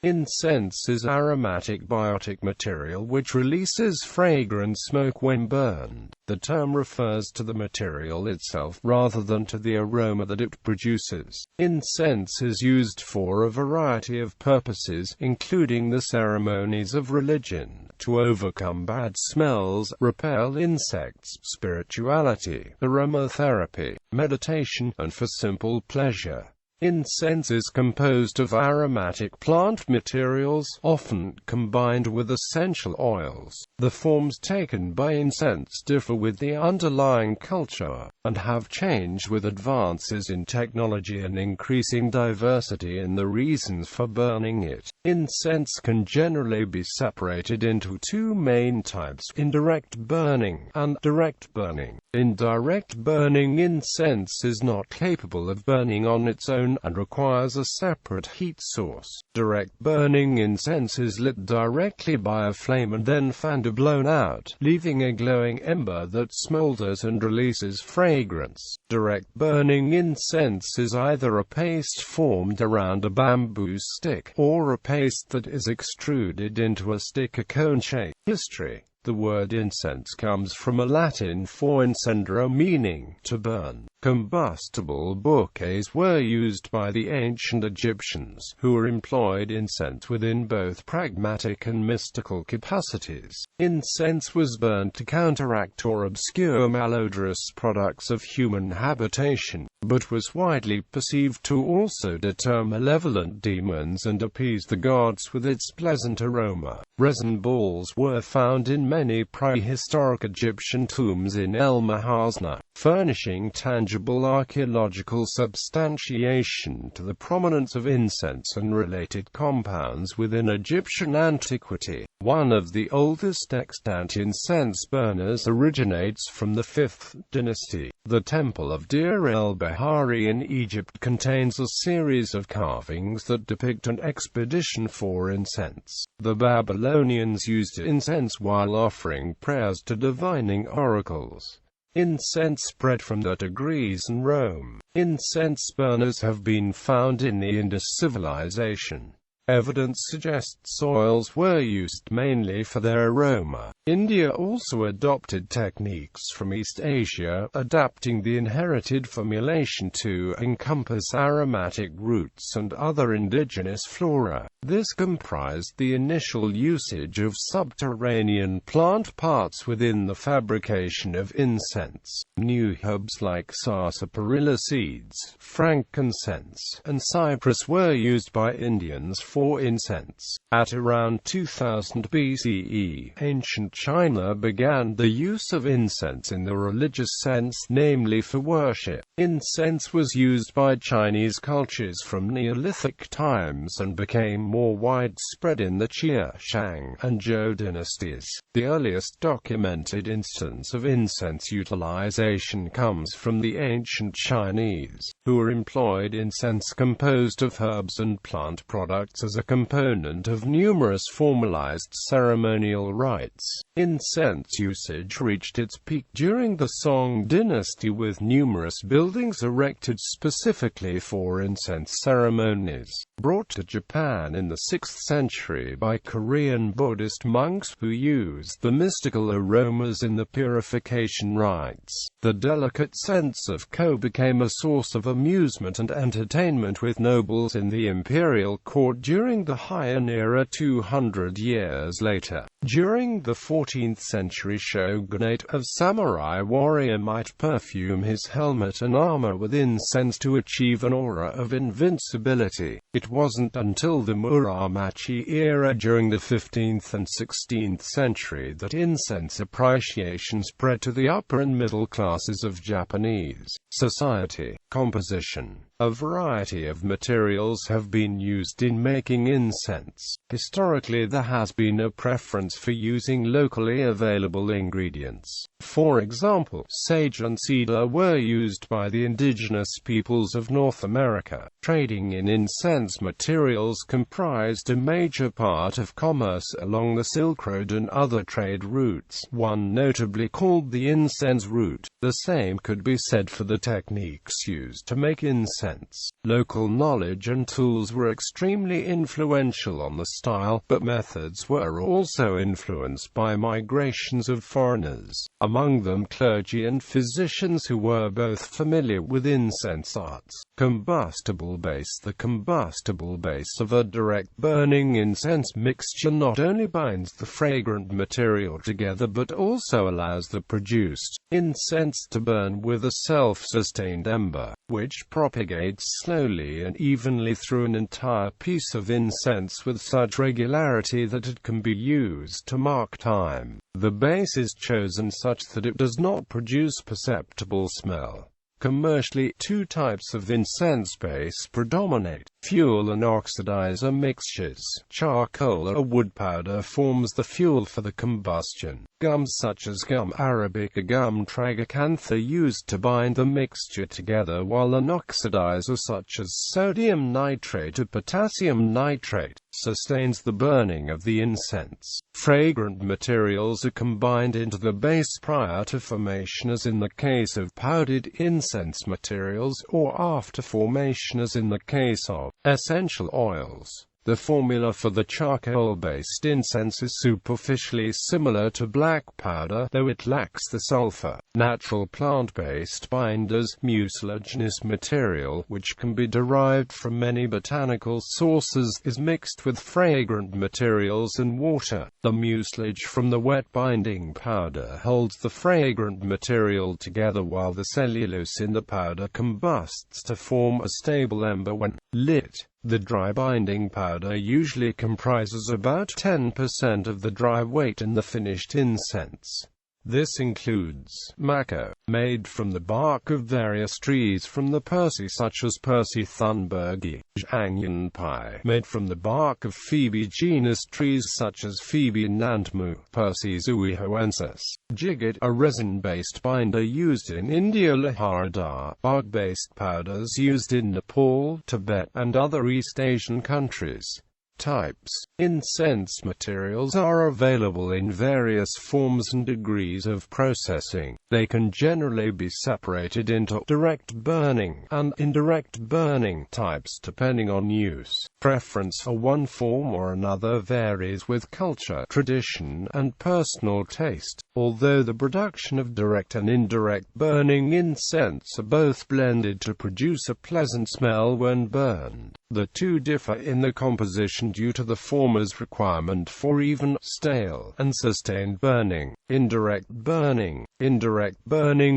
Incense is aromatic biotic material which releases fragrant smoke when burned. The term refers to the material itself rather than to the aroma that it produces. Incense is used for a variety of purposes, including the ceremonies of religion, to overcome bad smells, repel insects, spirituality, aromatherapy, meditation, and for simple pleasure. Incense is composed of aromatic plant materials, often combined with essential oils. The forms taken by incense differ with the underlying culture, and have changed with advances in technology and increasing diversity in the reasons for burning it. Incense can generally be separated into two main types: indirect burning and direct burning. Indirect burning: incense is not capable of burning on its own and requires a separate heat source. Direct burning: incense is lit directly by a flame and then fanned or blown out, leaving a glowing ember that smolders and releases fragrance. Direct burning: incense is either a paste formed around a bamboo stick, or a paste that is extruded into a stick or cone shape. History. The word incense comes from a Latin for incendere, meaning to burn. Combustible bouquets were used by the ancient Egyptians, who employed incense within both pragmatic and mystical capacities. Incense was burned to counteract or obscure malodorous products of human habitation, but was widely perceived to also deter malevolent demons and appease the gods with its pleasant aroma. Resin balls were found in many prehistoric Egyptian tombs in El Mahasna, furnishing tangible archaeological substantiation to the prominence of incense and related compounds within Egyptian antiquity. One of the oldest extant incense burners originates from the 5th dynasty. The Temple of Deir el-Bahari in Egypt contains a series of carvings that depict an expedition for incense. The Babylonians used incense while offering prayers to divining oracles. Incense spread from the to Greece and Rome. Incense burners have been found in the Indus civilization. Evidence suggests oils were used mainly for their aroma. India also adopted techniques from East Asia, adapting the inherited formulation to encompass aromatic roots and other indigenous flora. This comprised the initial usage of subterranean plant parts within the fabrication of incense. New herbs like sarsaparilla seeds, frankincense, and cypress were used by Indians for incense. At around 2000 BCE, ancient China began the use of incense in the religious sense, namely for worship. Incense was used by Chinese cultures from Neolithic times and became more widespread in the Qia, Shang, and Zhou dynasties. The earliest documented instance of incense utilization comes from the ancient Chinese, who employed incense composed of herbs and plant products as a component of numerous formalized ceremonial rites. Incense usage reached its peak during the Song dynasty, with numerous buildings erected specifically for incense ceremonies. Brought to Japan in the 6th century by Korean Buddhist monks who used the mystical aromas in the purification rites. The delicate scents of ko became a source of amusement and entertainment with nobles in the imperial court during the Heian era 200 years later. During the 14th century shogunate, a samurai warrior might perfume his helmet and armor with incense to achieve an aura of invincibility. It wasn't until the Muromachi era during the 15th and 16th century that incense appreciation spread to the upper and middle classes of Japanese society. Composition. A variety of materials have been used in making incense. Historically, there has been a preference for using locally available ingredients. For example, sage and cedar were used by the indigenous peoples of North America. Trading in incense materials comprised a major part of commerce along the Silk Road and other trade routes, one notably called the incense route. The same could be said for the techniques used to make incense. incense. Local knowledge and tools were extremely influential on the style, but methods were also influenced by migrations of foreigners, among them clergy and physicians who were both familiar with incense arts. Combustible base. The combustible base of a direct burning incense mixture not only binds the fragrant material together but also allows the produced incense to burn with a self-sustained ember, which propagates slowly and evenly through an entire piece of incense with such regularity that it can be used to mark time. The base is chosen such that it does not produce perceptible smell. Commercially, two types of incense base predominate: fuel and oxidizer mixtures. Charcoal or wood powder forms the fuel for the combustion. Gums such as gum arabic or gum tragacanth are used to bind the mixture together, while an oxidizer such as sodium nitrate or potassium nitrate sustains the burning of the incense. Fragrant materials are combined into the base prior to formation, as in the case of powdered incense materials, or after formation, as in the case of essential oils. The formula for the charcoal-based incense is superficially similar to black powder, though it lacks the sulfur. Natural plant-based binders. Mucilaginous material, which can be derived from many botanical sources, is mixed with fragrant materials and water. The mucilage from the wet binding powder holds the fragrant material together, while the cellulose in the powder combusts to form a stable ember when lit. The dry binding powder usually comprises about 10% of the dry weight in the finished incense. This includes maca, made from the bark of various trees from the Persea such as Persea thunbergi; Zhangyan pie, made from the bark of Phoebe genus trees such as Phoebe nantmu, Persea zuihoensis; Jigget, a resin-based binder used in India; Laharda, bark-based powders used in Nepal, Tibet, and other East Asian countries. Types. Incense materials are available in various forms and degrees of processing. They can generally be separated into direct burning and indirect burning types depending on use. Preference for one form or another varies with culture, tradition, and personal taste, although the production of direct and indirect burning incense are both blended to produce a pleasant smell when burned. The two differ in the composition due to the former's requirement for even, stale, and sustained burning. Indirect burning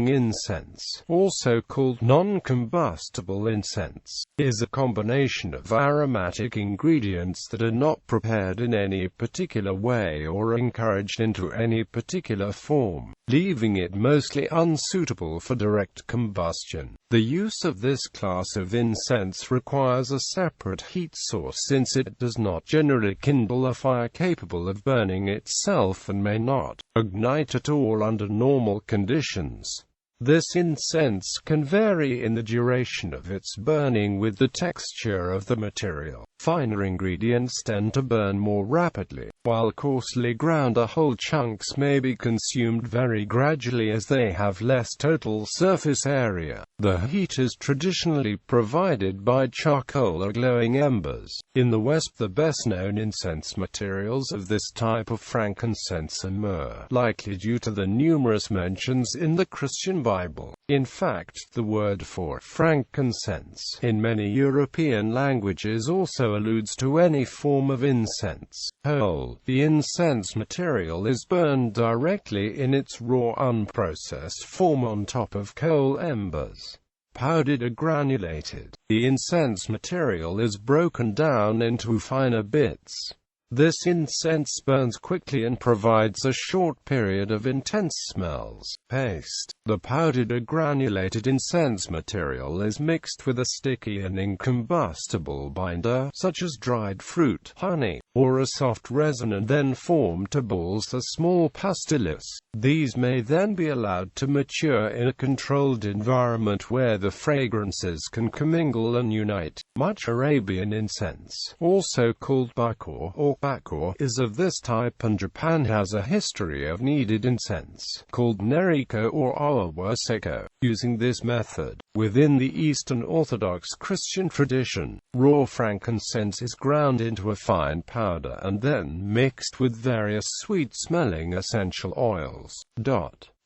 incense, also called non-combustible incense, is a combination of aromatic ingredients that are not prepared in any particular way or encouraged into any particular form, leaving it mostly unsuitable for direct combustion. The use of this class of incense requires a separate heat source, since it does not generally kindle a fire capable of burning itself and may not ignite at all under normal conditions. This incense can vary in the duration of its burning with the texture of the material. Finer ingredients tend to burn more rapidly, while coarsely ground or whole chunks may be consumed very gradually as they have less total surface area. The heat is traditionally provided by charcoal or glowing embers. In the West, the best-known incense materials of this type are frankincense and myrrh, likely due to the numerous mentions in the Christian Bible. In fact, the word for frankincense in many European languages also alludes to any form of incense. Whole. The incense material is burned directly in its raw unprocessed form on top of coal embers. Powdered or granulated. The incense material is broken down into finer bits. This incense burns quickly and provides a short period of intense smells. Paste. The powdered or granulated incense material is mixed with a sticky and incombustible binder, such as dried fruit, honey, or a soft resin, and then formed to balls or small pastilles. These may then be allowed to mature in a controlled environment where the fragrances can commingle and unite. Much Arabian incense, also called bakor or tobacco is of this type, and Japan has a history of kneaded incense, called neriko or awa seko. Using this method, within the Eastern Orthodox Christian tradition, raw frankincense is ground into a fine powder and then mixed with various sweet-smelling essential oils.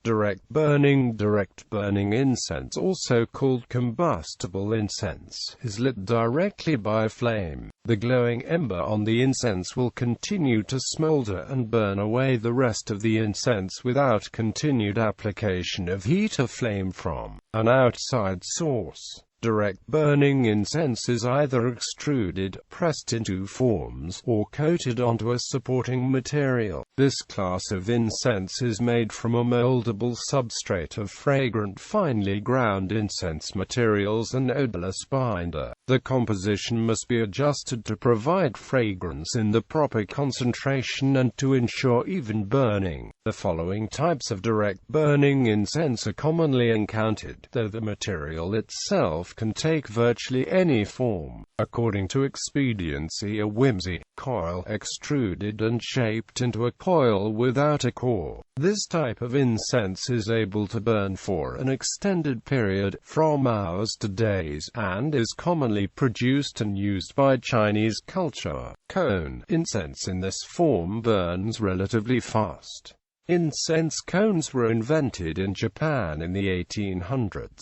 Direct burning incense, also called combustible incense, is lit directly by flame. The glowing ember on the incense will continue to smolder and burn away the rest of the incense without continued application of heat or flame from an outside source. Direct burning incense is either extruded, pressed into forms, or coated onto a supporting material. This class of incense is made from a moldable substrate of fragrant, finely ground incense materials and odorless binder. The composition must be adjusted to provide fragrance in the proper concentration and to ensure even burning. The following types of direct burning incense are commonly encountered, though the material itself can take virtually any form, according to expediency or whimsy. Coil, extruded and shaped into a coil without a core. This type of incense is able to burn for an extended period, from hours to days, and is commonly produced and used by Chinese culture. Cone incense in this form burns relatively fast. Incense cones were invented in Japan in the 1800s.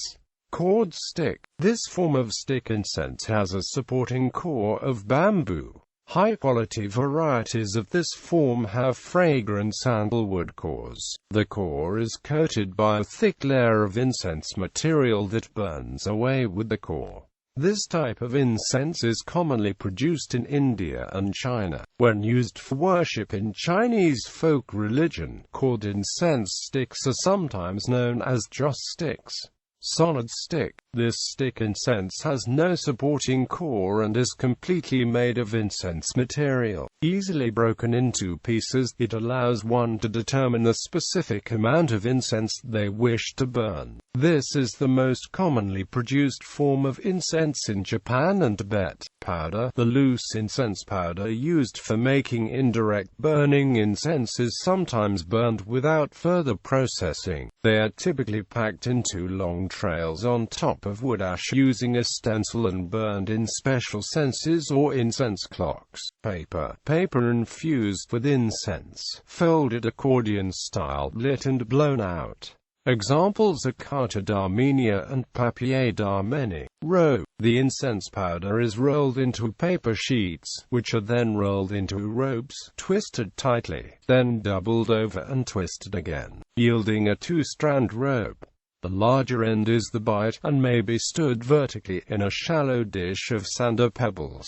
Cord stick. This form of stick incense has a supporting core of bamboo. High-quality varieties of this form have fragrant sandalwood cores. The core is coated by a thick layer of incense material that burns away with the core. This type of incense is commonly produced in India and China. When used for worship in Chinese folk religion, cord incense sticks are sometimes known as joss sticks. Solid stick. This stick incense has no supporting core and is completely made of incense material. Easily broken into pieces, it allows one to determine the specific amount of incense they wish to burn. This is the most commonly produced form of incense in Japan and Tibet. Powder. The loose incense powder used for making indirect burning incense is sometimes burned without further processing. They are typically packed into long trails on top of wood ash using a stencil and burned in special censers or incense clocks. Paper. Paper infused with incense, folded accordion style, lit and blown out. Examples are carta d'Armenia and papier d'Arménie. Rope. The incense powder is rolled into paper sheets, which are then rolled into ropes, twisted tightly, then doubled over and twisted again, yielding a two-strand rope. The larger end is the bite, and may be stood vertically in a shallow dish of sand or pebbles.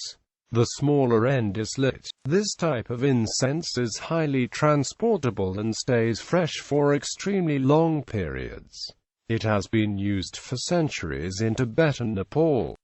The smaller end is lit. This type of incense is highly transportable and stays fresh for extremely long periods. It has been used for centuries in Tibet and Nepal.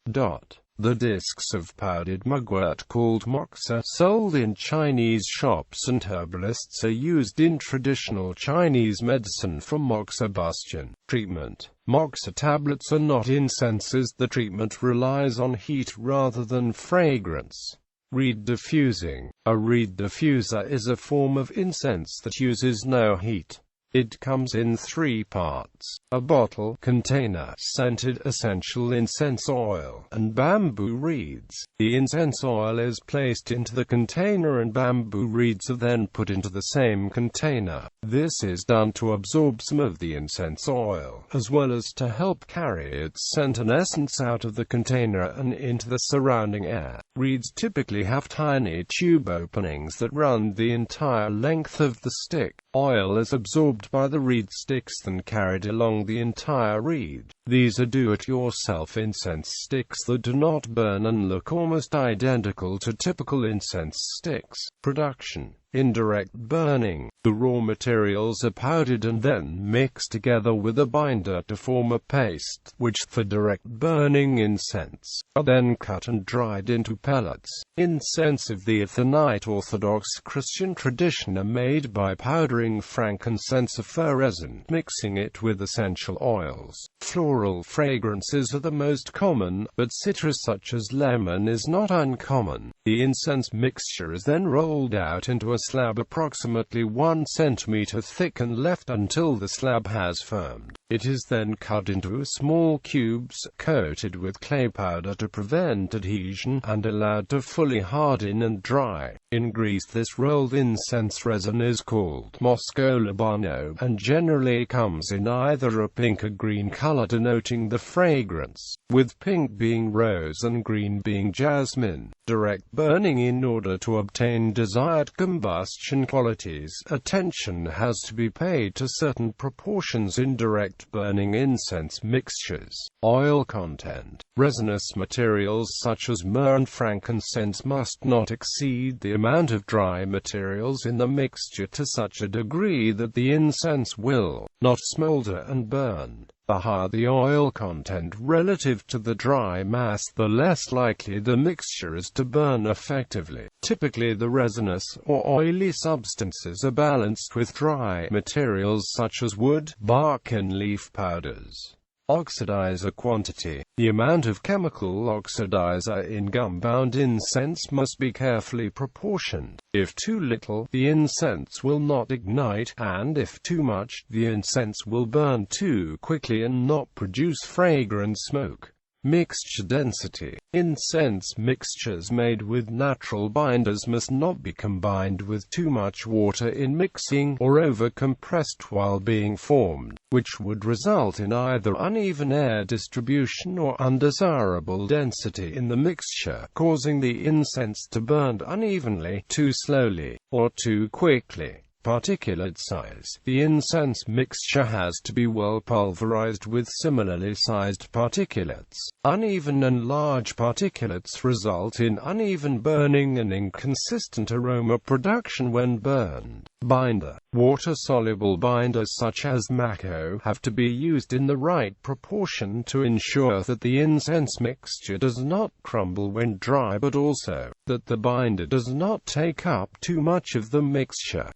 The discs of powdered mugwort called moxa, sold in Chinese shops and herbalists, are used in traditional Chinese medicine for moxibustion treatment. Moxa tablets are not incenses. The treatment relies on heat rather than fragrance. Reed diffusing. A reed diffuser is a form of incense that uses no heat. It comes in three parts: a bottle, container, scented essential incense oil, and bamboo reeds. The incense oil is placed into the container and bamboo reeds are then put into the same container. This is done to absorb some of the incense oil, as well as to help carry its scent and essence out of the container and into the surrounding air. Reeds typically have tiny tube openings that run the entire length of the stick. Oil is absorbed by the reed sticks then carried along the entire reed. These are do-it-yourself incense sticks that do not burn and look almost identical to typical incense sticks. Production. In direct burning, the raw materials are powdered and then mixed together with a binder to form a paste, which, for direct burning incense, are then cut and dried into pellets. Incense of the Athonite Orthodox Christian tradition are made by powdering frankincense or fir resin, mixing it with essential oils. Floral fragrances are the most common, but citrus such as lemon is not uncommon. The incense mixture is then rolled out into a slab approximately 1 centimeter thick and left until the slab has firmed. It is then cut into small cubes, coated with clay powder to prevent adhesion, and allowed to fully harden and dry. In Greece, this rolled incense resin is called Moscow Libano, and generally comes in either a pink or green color denoting the fragrance, with pink being rose and green being jasmine. Direct burning. In order to obtain desired combustion qualities, attention has to be paid to certain proportions in direct burning incense mixtures. Oil content. Resinous materials such as myrrh and frankincense must not exceed the amount of dry materials in the mixture to such a degree that the incense will not smolder and burn. The higher the oil content relative to the dry mass, the less likely the mixture is to burn effectively. Typically, the resinous or oily substances are balanced with dry materials such as wood, bark and leaf powders. Oxidizer quantity. The amount of chemical oxidizer in gum-bound incense must be carefully proportioned. If too little, the incense will not ignite, and if too much, the incense will burn too quickly and not produce fragrant smoke. Mixture density. Incense mixtures made with natural binders must not be combined with too much water in mixing, or over-compressed while being formed, which would result in either uneven air distribution or undesirable density in the mixture, causing the incense to burn unevenly, too slowly, or too quickly. Particulate size. The incense mixture has to be well pulverized with similarly sized particulates. Uneven and large particulates result in uneven burning and inconsistent aroma production when burned. Binder. Water-soluble binders such as Mako have to be used in the right proportion to ensure that the incense mixture does not crumble when dry, but also that the binder does not take up too much of the mixture.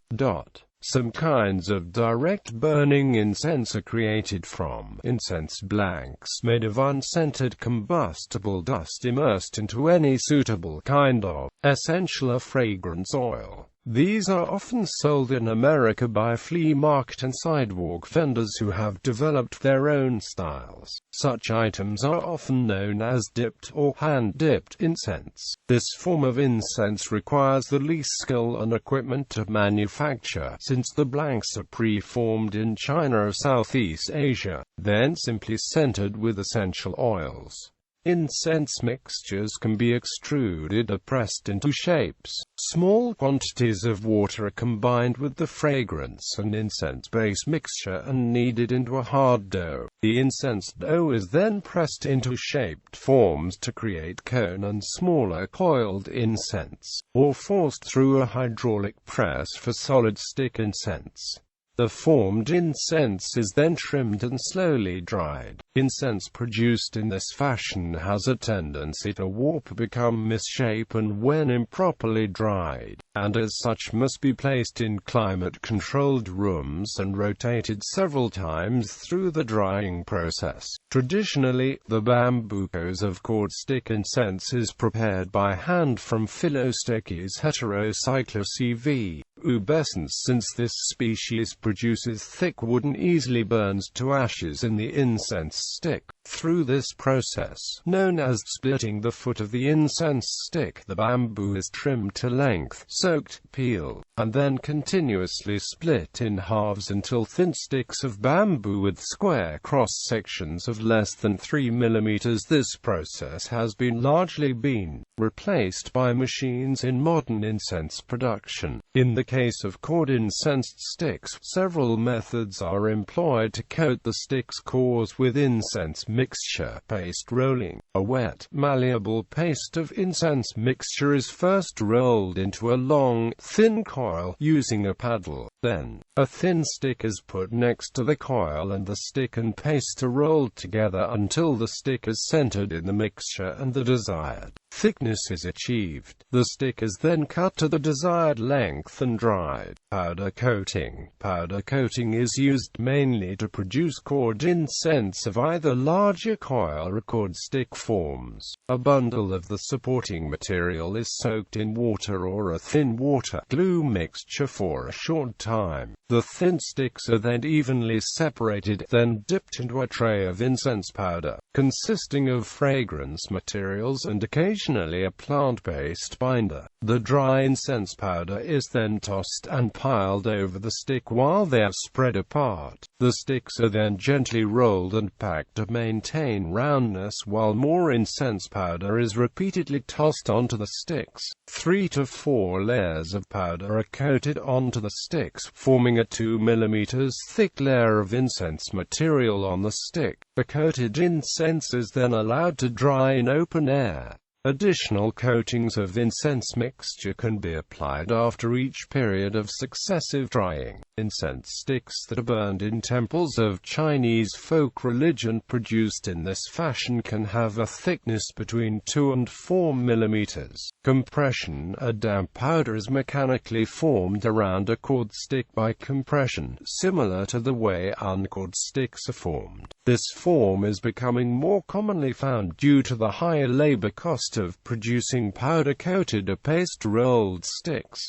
Some kinds of direct burning incense are created from incense blanks made of unscented combustible dust immersed into any suitable kind of essential or fragrance oil. These are often sold in America by flea market and sidewalk vendors who have developed their own styles. Such items are often known as dipped or hand-dipped incense. This form of incense requires the least skill and equipment to manufacture, since the blanks are pre-formed in China or Southeast Asia, then simply scented with essential oils. Incense mixtures can be extruded or pressed into shapes. Small quantities of water are combined with the fragrance and incense base mixture and kneaded into a hard dough. The incense dough is then pressed into shaped forms to create cone and smaller coiled incense, or forced through a hydraulic press for solid stick incense. The formed incense is then trimmed and slowly dried. Incense produced in this fashion has a tendency to warp, become misshapen when improperly dried, and as such must be placed in climate-controlled rooms and rotated several times through the drying process. Traditionally, the bambucos of cord stick incense is prepared by hand from Philostachys heterocyclus ev. pubescens, since this species produces thick wood and easily burns to ashes in the incense stick. Through this process, known as splitting the foot of the incense stick, the bamboo is trimmed to length, soaked, peeled, and then continuously split in halves until thin sticks of bamboo with square cross-sections of less than 3 mm. This process has largely been replaced by machines in modern incense production. In the case of cord incensed sticks, several methods are employed to coat the stick's cores with incense mixture. Paste rolling. A wet, malleable paste of incense mixture is first rolled into a long, thin coil using a paddle. Then, a thin stick is put next to the coil and the stick and paste are rolled together until the stick is centered in the mixture and the desired thickness is achieved. The stick is then cut to the desired length and dried. Powder coating. Powder coating is used mainly to produce cord incense of either larger coil or cord stick forms. A bundle of the supporting material is soaked in water or a thin water glue mixture for a short time. The thin sticks are then evenly separated, then dipped into a tray of incense powder, consisting of fragrance materials and occasionally a plant-based binder. The dry incense powder is then tossed and piled over the stick while they are spread apart. The sticks are then gently rolled and packed to maintain roundness while more incense powder is repeatedly tossed onto the sticks. 3 to 4 layers of powder are coated onto the sticks, forming a 2 mm thick layer of incense material on the stick. The coated incense is then allowed to dry in open air. Additional coatings of incense mixture can be applied after each period of successive drying. Incense sticks that are burned in temples of Chinese folk religion produced in this fashion can have a thickness between 2 and 4 mm. Compression. A damp powder is mechanically formed around a cord stick by compression, similar to the way uncored sticks are formed. This form is becoming more commonly found due to the higher labor cost of producing powder-coated or paste-rolled sticks.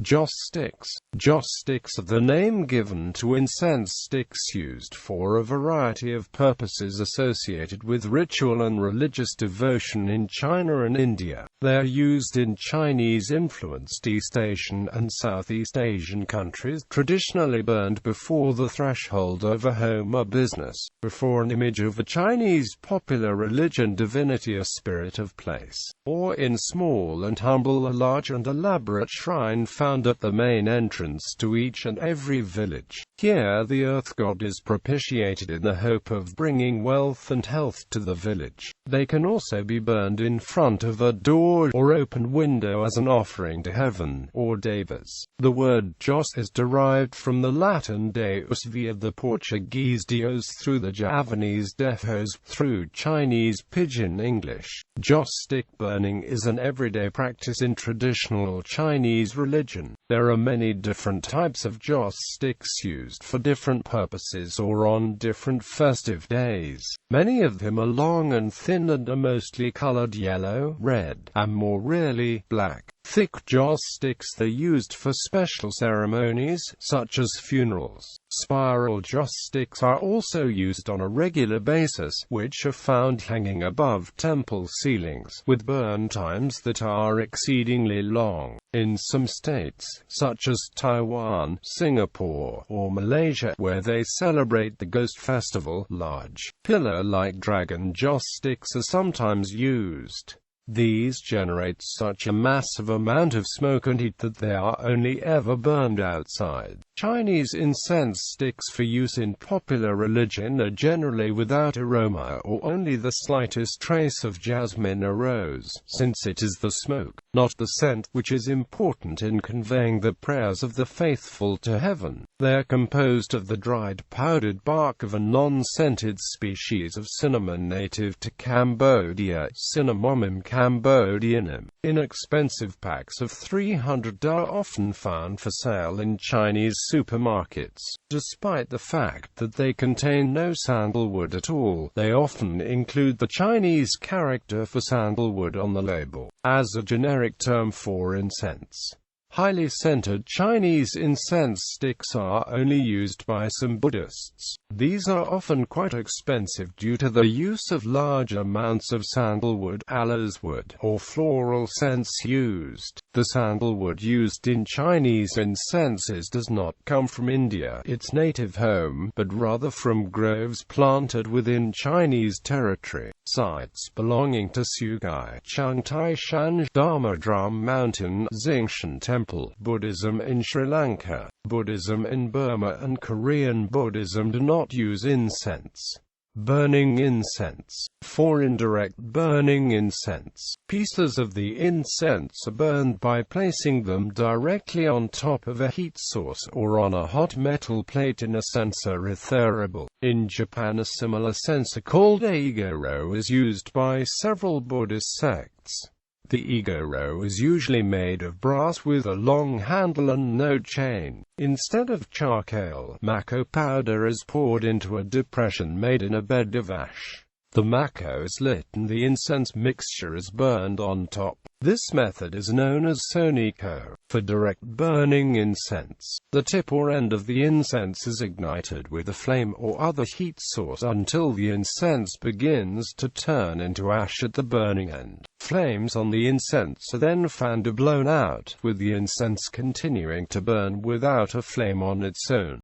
Joss sticks. Joss sticks are the name given to incense sticks used for a variety of purposes associated with ritual and religious devotion in China and India. They are used in Chinese-influenced East Asian and Southeast Asian countries, traditionally burned before the threshold of a home or business, before an image of a Chinese popular religion, divinity or spirit of place, or in small and humble, a large and elaborate shrine found at the main entrance to each and every village. Here the earth god is propitiated in the hope of bringing wealth and health to the village. They can also be burned in front of a door or open window as an offering to heaven, or devas. The word joss is derived from the Latin deus via the Portuguese Deus through the Javanese defos through Chinese Pidgin English. Joss stick burning is an everyday practice in traditional Chinese religion. There are many different types of joss sticks used for different purposes or on different festive days. Many of them are long and thin and are mostly colored yellow, red, and more rarely, black. Thick joss sticks are used for special ceremonies, such as funerals. Spiral joss sticks are also used on a regular basis, which are found hanging above temple ceilings, with burn times that are exceedingly long. In some states, such as Taiwan, Singapore, or Malaysia, where they celebrate the Ghost Festival, large, pillar-like dragon joss sticks are sometimes used. These generate such a massive amount of smoke and heat that they are only ever burned outside. Chinese incense sticks for use in popular religion are generally without aroma or only the slightest trace of jasmine or rose, since it is the smoke, not the scent, which is important in conveying the prayers of the faithful to heaven. They are composed of the dried powdered bark of a non-scented species of cinnamon native to Cambodia, Cinnamomum cambodianum. Inexpensive packs of 300 are often found for sale in Chinese supermarkets. Despite the fact that they contain no sandalwood at all, they often include the Chinese character for sandalwood on the label, as a generic term for incense. Highly scented Chinese incense sticks are only used by some Buddhists. These are often quite expensive due to the use of large amounts of sandalwood, aloes wood, or floral scents used. The sandalwood used in Chinese incenses does not come from India, its native home, but rather from groves planted within Chinese territory. Sites belonging to Sugai, Changtai Shan, Dharma Drum Mountain, Xingshan Temple. Buddhism in Sri Lanka, Buddhism in Burma and Korean Buddhism do not use incense. Burning incense. For indirect burning incense, pieces of the incense are burned by placing them directly on top of a heat source or on a hot metal plate in a censer etherible. In Japan, a similar censer called Eigoro is used by several Buddhist sects. The Eigoro is usually made of brass with a long handle and no chain. Instead of charcoal, mako powder is poured into a depression made in a bed of ash. The mako is lit and the incense mixture is burned on top. This method is known as soniko. For direct burning incense, the tip or end of the incense is ignited with a flame or other heat source until the incense begins to turn into ash at the burning end. Flames on the incense are then fanned or blown out, with the incense continuing to burn without a flame on its own.